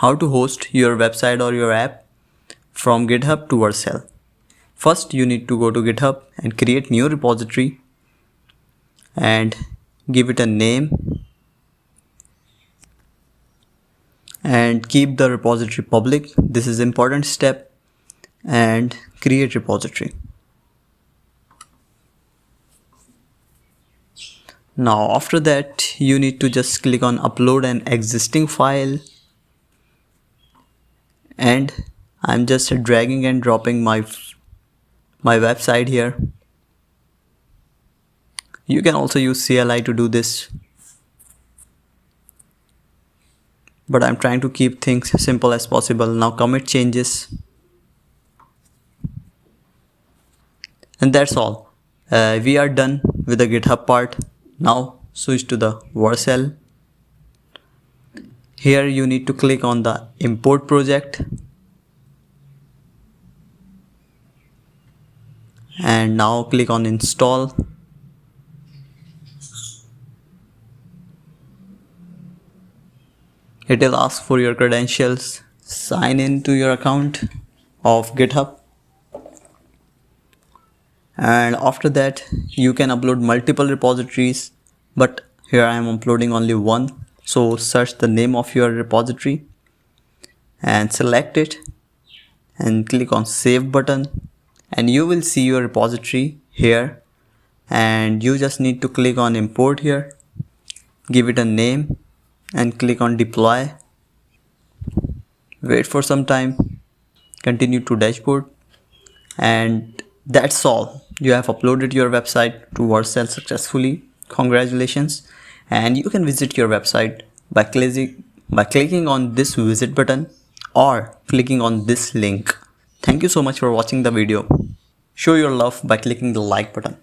how to host your website or your app from GitHub to Vercel. First, you need to go to GitHub and create new repository and give it a name and keep the repository public. This is important step. And create repository. Now after that, you need to just click on upload an existing file, and I'm just dragging and dropping my website here. You can also use CLI to do this, but I'm trying to keep things simple as possible. Now commit changes, and that's all. We are done with the GitHub part. Now switch to the Vercel. Here you need to click on the import project and now click on install. It will ask for your credentials. Sign in to your account of GitHub, and after that you can upload multiple repositories, but here I am uploading only one. So search the name of your repository and select it and click on save button, and you will see your repository here, and you just need to click on import here, give it a name and click on deploy. Wait for some time, continue to dashboard, and that's all. You have uploaded your website to Vercel successfully. Congratulations. And you can visit your website by clicking on this visit button or clicking on this link. Thank you so much for watching the video. Show your love by clicking the like button.